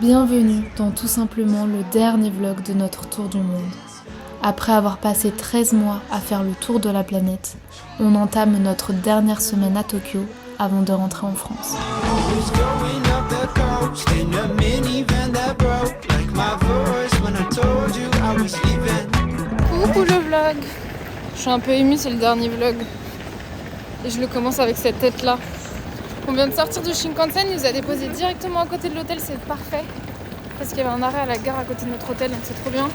Bienvenue dans tout simplement le dernier vlog de notre tour du monde. Après avoir passé 13 mois à faire le tour de la planète, on entame notre dernière semaine à Tokyo avant de rentrer en France. Coucou le vlog. Je suis un peu émue, c'est le dernier vlog. Et je le commence avec cette tête là. On vient de sortir du Shinkansen, il nous a déposé directement à côté de l'hôtel, c'est parfait. Parce qu'il y avait un arrêt à la gare à côté de notre hôtel, donc c'est trop bien.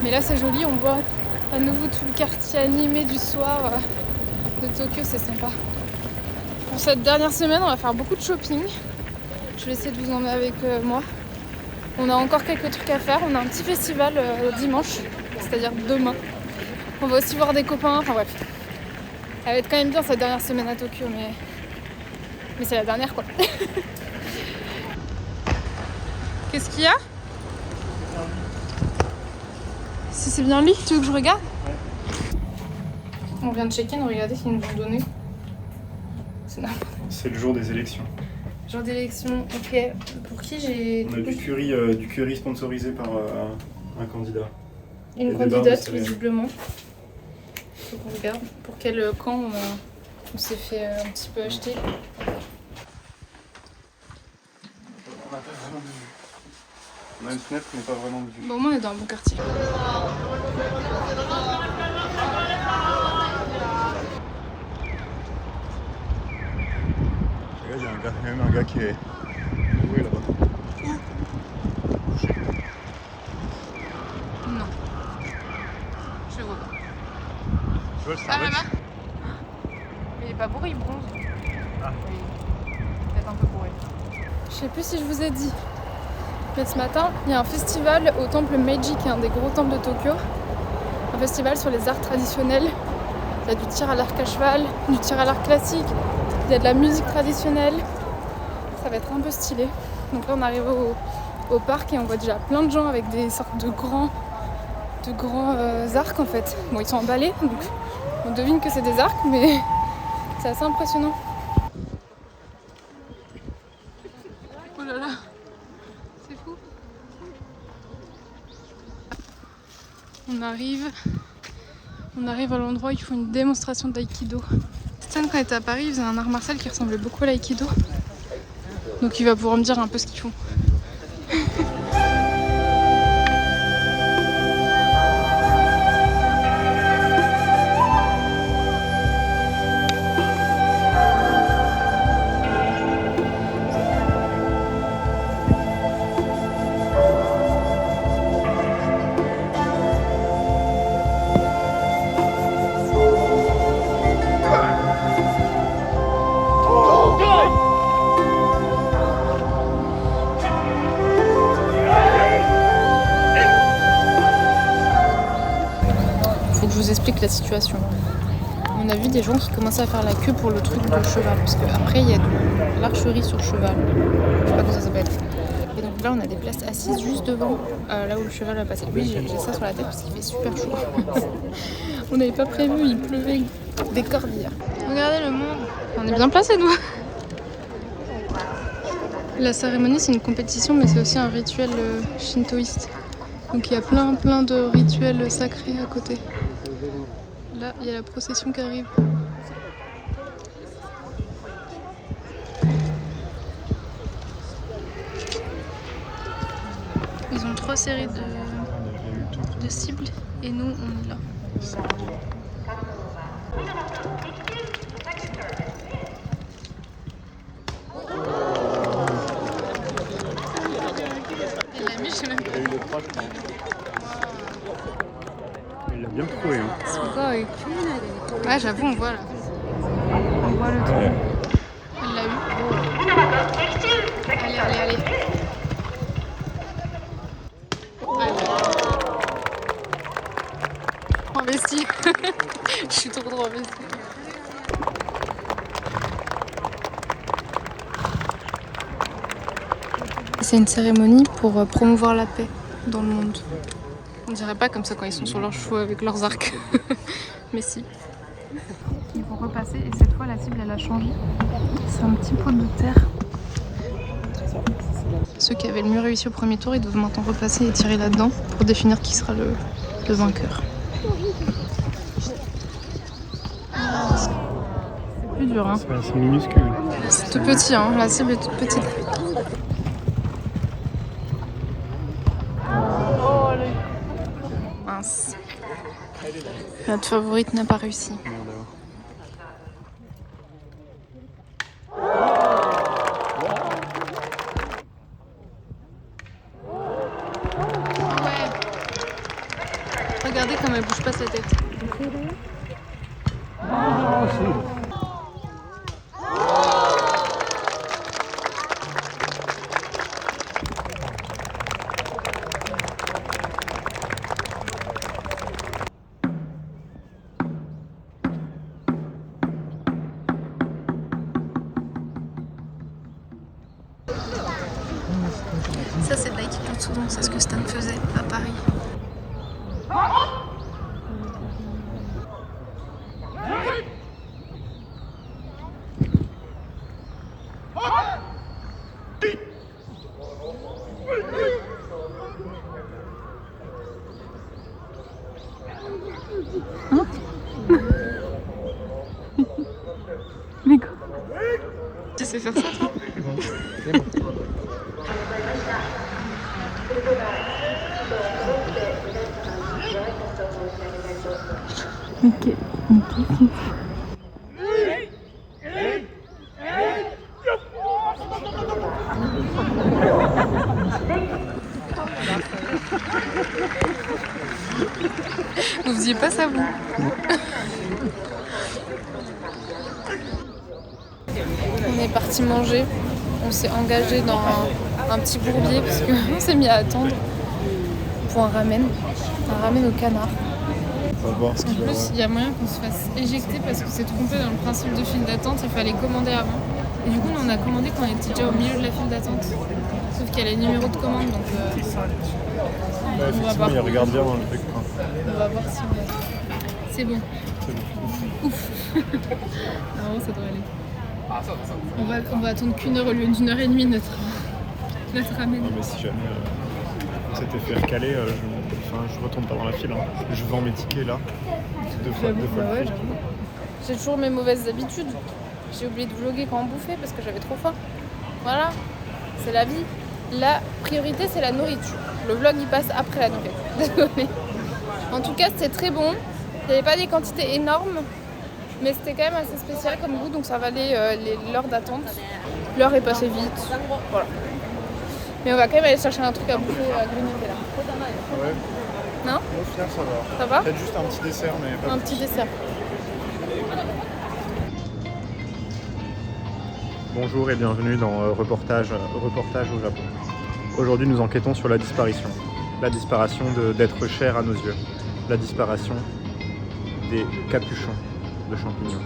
Mais là c'est joli, on voit à nouveau tout le quartier animé du soir de Tokyo, c'est sympa. Pour cette dernière semaine, on va faire beaucoup de shopping. Je vais essayer de vous emmener avec moi. On a encore quelques trucs à faire, on a un petit festival dimanche, c'est-à-dire demain. On va aussi voir des copains, enfin bref. Elle va être quand même bien cette dernière semaine à Tokyo, mais c'est la dernière quoi. Qu'est-ce qu'il y a? Si c'est bien lui, tu veux que je regarde? On vient de check-in, regardez ce qu'ils nous ont donné. C'est le jour des élections. Jour d'élection, ok. Pour qui j'ai... On a du curry sponsorisé par un candidat. Une candidate, visiblement. Faut qu'on regarde pour quel camp on s'est fait un petit peu acheter. On n'a pas vraiment de vue. On a une fenêtre mais pas vraiment de vue. Bon, au moins on est dans un bon quartier. Il y a même un gars qui est loué là-bas. Non. Je le vois pas. Tu vois le Ah Starbucks? là-bas? Mais il est pas bourré, il bronze. Ah. Oui. Peut-être un peu bourré. Je sais plus si je vous ai dit. Mais ce matin, il y a un festival au temple Meiji, qui est un des gros temples de Tokyo. Un festival sur les arts traditionnels. Il y a du tir à l'arc à cheval, du tir à l'arc classique, il y a de la musique traditionnelle. Ça va être un peu stylé. Donc là, on arrive au parc et on voit déjà plein de gens avec des sortes de grands arcs en fait. Bon, ils sont emballés, donc on devine que c'est des arcs, mais c'est assez impressionnant. Oh là là, c'est fou. On arrive à l'endroit où ils font une démonstration d'aïkido. Stan, quand il était à Paris, il faisait un art martial qui ressemblait beaucoup à l'aïkido. Donc il va pouvoir me dire un peu ce qu'ils font. Faut que je vous explique la situation. On a vu des gens qui commençaient à faire la queue pour le truc de cheval, parce qu'après il y a de l'archerie sur cheval. Je sais pas comment ça s'appelle. Et donc là on a des places assises juste devant, là où le cheval va passer. Oui, j'ai ça sur la tête parce qu'il fait super chaud. On n'avait pas prévu, il pleuvait des cordes hier. Regardez le monde, on est bien placés nous. La cérémonie c'est une compétition mais c'est aussi un rituel shintoïste. Donc il y a plein de rituels sacrés à côté. Là, il y a la procession qui arrive. Ils ont 3 séries de cibles et nous, on est là. Il l'a mis, je sais même pas. Il a eu le 3, je crois. Il l'a bien trouvé. Hein. Ouais, j'avoue, on voit là. On voit le truc. Elle l'a eu. Allez. Investi. Je suis trop investie. C'est une cérémonie pour promouvoir la paix dans le monde. On dirait pas comme ça quand ils sont sur leurs chevaux avec leurs arcs. Mais si. Il faut repasser et cette fois la cible elle a changé. C'est un petit pot de terre. Ceux qui avaient le mieux réussi au premier tour, ils doivent maintenant repasser et tirer là-dedans pour définir qui sera le vainqueur. C'est plus dur, hein. C'est minuscule. C'est tout petit, hein. La cible est toute petite. Mince. Notre favorite n'a pas réussi. Regardez comme elle bouge pas sa tête. Ça c'est de l'aïkido, donc c'est ce que Stan faisait à Paris. Mais quoi? Tu sais faire ça toi? Ok. Vous faisiez pas ça vous? On est parti manger, on s'est engagé dans un petit bourbier parce qu'on s'est mis à attendre pour un ramen au canard. On va voir ce En qu'il va plus, il y a moyen qu'on se fasse éjecter parce qu'on s'est trompé dans le principe de file d'attente, il fallait commander avant. Et du coup, on a commandé quand on était déjà au milieu de la file d'attente. Sauf qu'il y a les numéros de commande, donc effectivement, il regarde bien dans le truc. on va voir si c'est bon. Ouf. Non, ça doit aller. On va attendre qu'une heure au lieu d'une heure et demie notre ramen. Non, mais si jamais c'était fait recaler, je retourne pas dans la file. Hein. Je vends mes tickets là. C'est deux fois le prix. J'ai toujours mes mauvaises habitudes. J'ai oublié de vlogger quand on bouffait parce que j'avais trop faim. Voilà, c'est la vie. La priorité, c'est la nourriture. Le vlog, il passe après la nourriture. Désolée. En tout cas, c'était très bon. Il n'y avait pas des quantités énormes, mais c'était quand même assez spécial comme goût, donc ça valait l'heure d'attente. L'heure est passée vite. Voilà. Mais on va quand même aller chercher un truc à bouffer à grignoter là. Ouais. Non? Au final, ça va. Ça va? Peut-être juste un petit dessert, mais pas Un plus. petit dessert. Bonjour et bienvenue dans reportage au Japon. Aujourd'hui, nous enquêtons sur la disparition. La disparition d'êtres chers à nos yeux. La disparition des capuchons de champignons.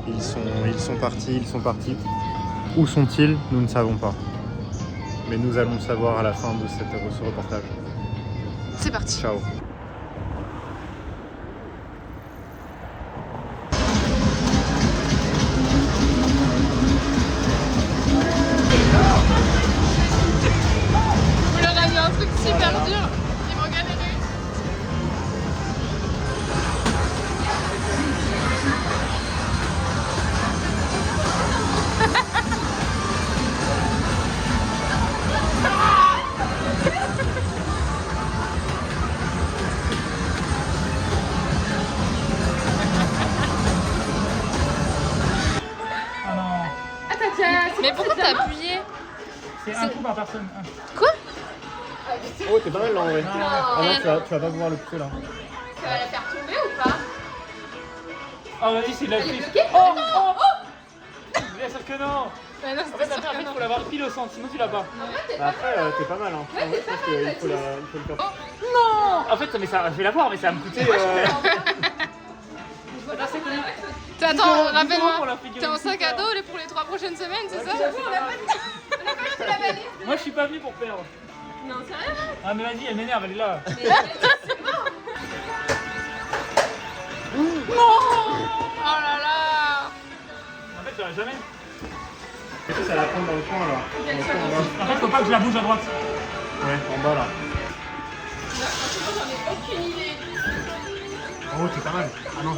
Ils sont partis. Où sont-ils? Nous ne savons pas. Mais nous allons le savoir à la fin de ce reportage. C'est parti. Ciao. Vous leur avez un truc super dur. Ils vont galérer. Mais pourquoi t'as appuyé? C'est un coup par personne. Quoi? Oh, t'es pas mal là en vrai. Ah non, tu vas pas pouvoir le pousser là. Ça va la faire tomber ou pas? Oh vas-y, c'est de la triche. Oh bien sûr que non. Mais non, En fait, il faut l'avoir pile au centre, sinon tu l'as pas. Bah après, t'es pas mal. Hein. En vrai, je pense qu'il faut le faire. Non. En fait, mais ça, je vais l'avoir, mais ça va me coûter... Attends, c'est combien? Attends, 10 rappelle-moi. pour la figurine. T'es en sac à dos pour les 3 prochaines semaines, c'est ça? Moi, je suis pas venu pour perdre. Non, sérieux? Ah mais vas-y, elle m'énerve, elle est là. Non! Oh là là! En fait, j'aurais jamais. Ça, ça la prendre dans le coin là. En fait, faut pas que je la bouge à droite. Ouais, en bas là. Oh, c'est pas mal. Ah non.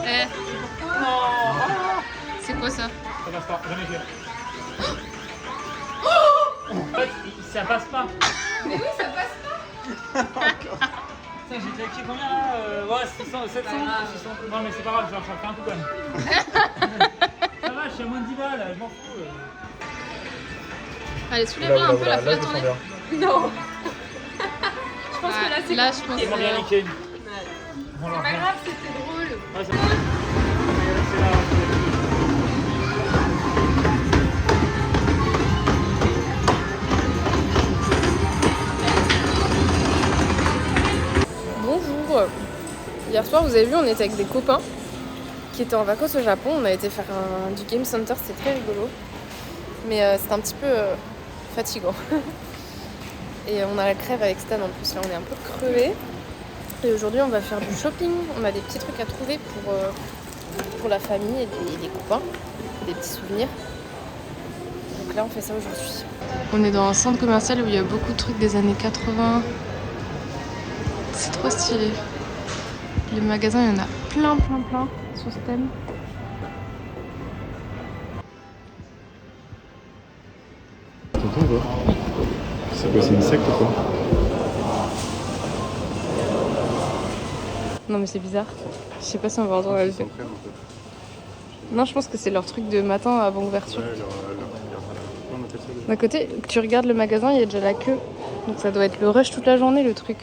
C'est quoi ça? Ça passe pas, jamais fait. En fait, ça passe pas. Mais oui, ça passe pas. Putain, j'ai claqué combien là? Ouais, 600, 700, 600. Non, mais c'est pas grave, je vais faire un coup quand même. Ça va, je suis à moins de 10 balles, je m'en fous. Allez, soulève-la un peu, la fais je me sens tourner. bien. Non. Je pense que là, c'est Là, je pense Ils m'ont bien que... niqué. C'est pas grave, c'était drôle. Ouais, c'est là. Bonjour. Hier soir, vous avez vu, on était avec des copains qui étaient en vacances au Japon. On a été faire du Game Center, c'était très rigolo. Mais c'était un petit peu fatigant. Et on a la crève avec Stan en plus, là on est un peu crevés. Et aujourd'hui on va faire du shopping, on a des petits trucs à trouver pour la famille et les copains, des petits souvenirs. Donc là on fait ça aujourd'hui. On est dans un centre commercial où il y a beaucoup de trucs des années 80. C'est trop stylé. Les magasins, il y en a plein sur ce thème. T'entends quoi? C'est quoi, c'est une secte ou quoi? Non mais c'est bizarre. Je sais pas si on va entendre la leçon. Non, je pense que c'est leur truc de matin avant ouverture. Ouais, on appelle ça des- D'un côté, tu regardes le magasin, il y a déjà la queue. Donc ça doit être le rush toute la journée, le truc.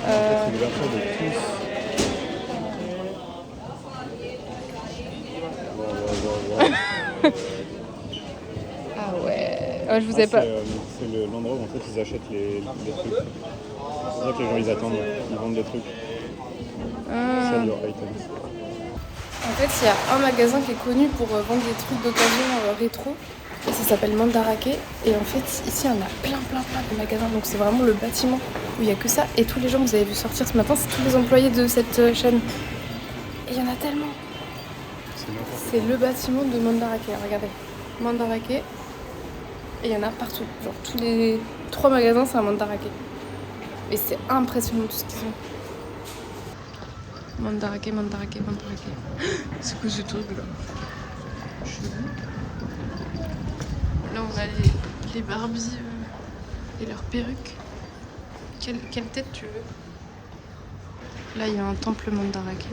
C'est l'ouverture de tous. Ah ouais. Ouais, je vous ai pas... C'est l'endroit où en fait ils achètent les trucs. C'est ça que les gens ils attendent, ils vendent des trucs. Sell your items. En fait, il y a un magasin qui est connu pour vendre des trucs d'occasion rétro. Et ça s'appelle Mandarake. Et en fait, ici, il y en a plein de magasins. Donc c'est vraiment le bâtiment où il n'y a que ça. Et tous les gens que vous avez vu sortir ce matin, c'est tous les employés de cette chaîne. Et il y en a tellement. C'est le bâtiment de Mandarake. Regardez. Mandarake. Et il y en a partout. Genre tous les 3 magasins, c'est un Mandarake. Et c'est impressionnant tout ce qu'ils ont. Mandarake. C'est quoi ce truc là? Là on a les Barbies et leurs perruques. Quelle tête tu veux? Là il y a un temple Mandarake.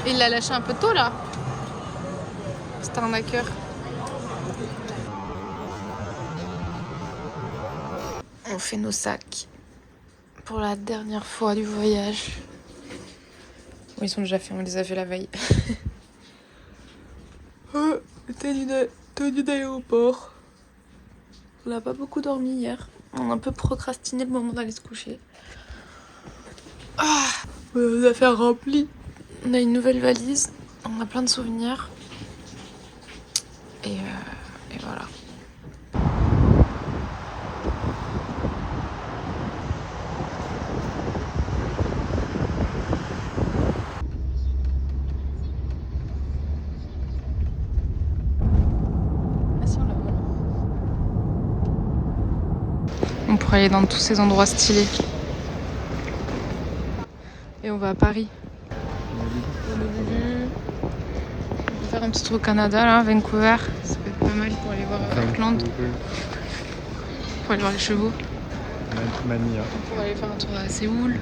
Il l'a lâché un peu tôt là. C'est un arnaqueur. On fait nos sacs pour la dernière fois du voyage. Bon, ils sont déjà faits, on les a fait la veille. Tenue d'aéroport. On n'a pas beaucoup dormi hier. On a un peu procrastiné le moment d'aller se coucher. Ah, les affaires remplies. On a une nouvelle valise, on a plein de souvenirs. Et voilà. Ah si, on l'a voilà. On pourrait aller dans tous ces endroits stylés. Et on va à Paris. On peut faire un petit tour au Canada, là, Vancouver. Ça peut être pas mal pour aller voir Auckland. Pour aller voir les chevaux. Mania. Pour aller faire un tour à Séoul.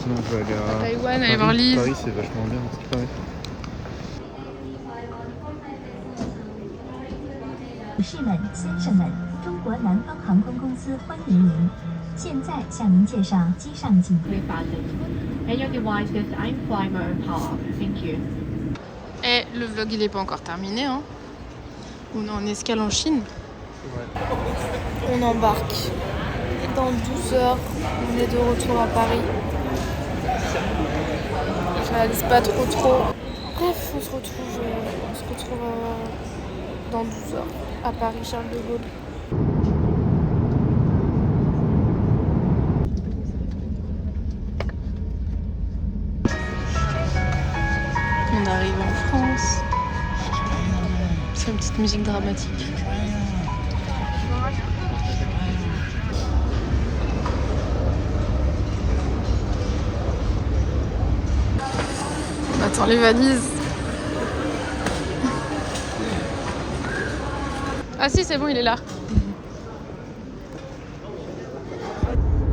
Sinon on peut aller à Taïwan, aller voir Lise. Paris c'est vachement bien, c'est Paris. 女士们、先生们，中国南方航空公司欢迎您。现在向您介绍机上景。 And your devices, I'm flying my own power. Thank you. Et le vlog il est pas encore terminé hein. On est en escale en Chine. On embarque. Dans 12 heures, on est de retour à Paris. Je réalise pas trop. Bref, on se retrouve dans 12 heures à Paris, Charles de Gaulle. On arrive en France. C'est une petite musique dramatique. On attend les valises. Ah si, c'est bon, il est là.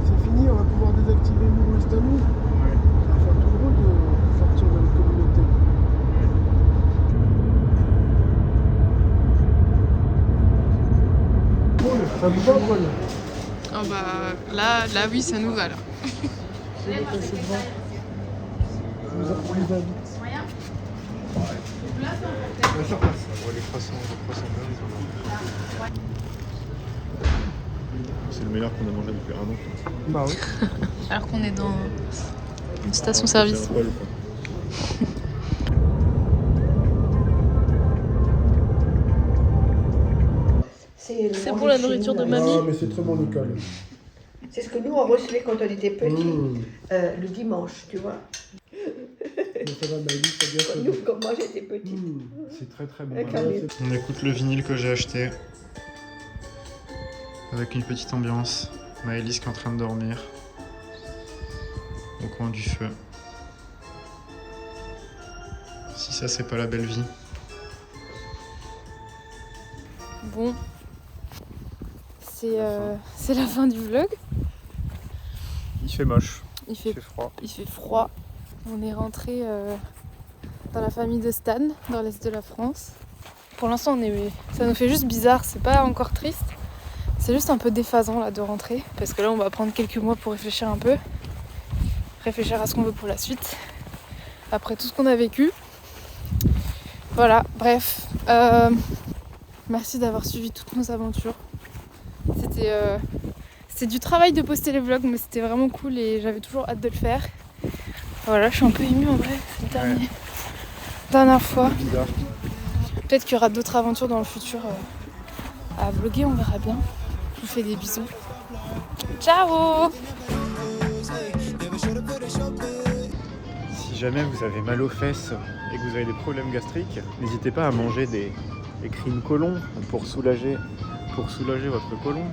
C'est fini, on va pouvoir désactiver nous Istanbul. Ça va faire tout le rôle de sortir de notre communauté. Ça vous va, Paul? Oh bah là oui, ça nous va là. C'est le passé devant. On les invite. Sur place. Les croissants c'est le meilleur qu'on a mangé depuis un an. Bah oui. Alors qu'on est dans une station-service. C'est un poil, quoi. C'est pour la nourriture de mamie. Ah, mais c'est très bon, Nicole. C'est ce que nous on recevait quand on était petits, Mmh. le dimanche, tu vois. Mais ça va, Maëlys, ça bien Comme, nous, comme moi j'étais petite. C'est très très bon. Avec Ouais, un c'est- On écoute le vinyle que j'ai acheté. Avec une petite ambiance. Maëlys qui est en train de dormir. Au coin du feu. Si ça, c'est pas la belle vie. Bon, c'est la fin du vlog. Il fait moche. Il fait froid. Il fait froid. On est rentré dans la famille de Stan, dans l'est de la France. Pour l'instant, ça nous fait juste bizarre. C'est pas encore triste. C'est juste un peu déphasant là de rentrer. Parce que là, on va prendre quelques mois pour réfléchir un peu. Réfléchir à ce qu'on veut pour la suite. Après tout ce qu'on a vécu. Voilà, bref. Merci d'avoir suivi toutes nos aventures. C'était du travail de poster les vlogs, mais c'était vraiment cool et j'avais toujours hâte de le faire. Voilà, je suis un peu émue en vrai, c'est le dernière fois. Bizarre. Peut-être qu'il y aura d'autres aventures dans le futur à vlogger, on verra bien. Je vous fais des bisous. Ciao! Si jamais vous avez mal aux fesses et que vous avez des problèmes gastriques, n'hésitez pas à manger des crimes côlons pour soulager votre côlon.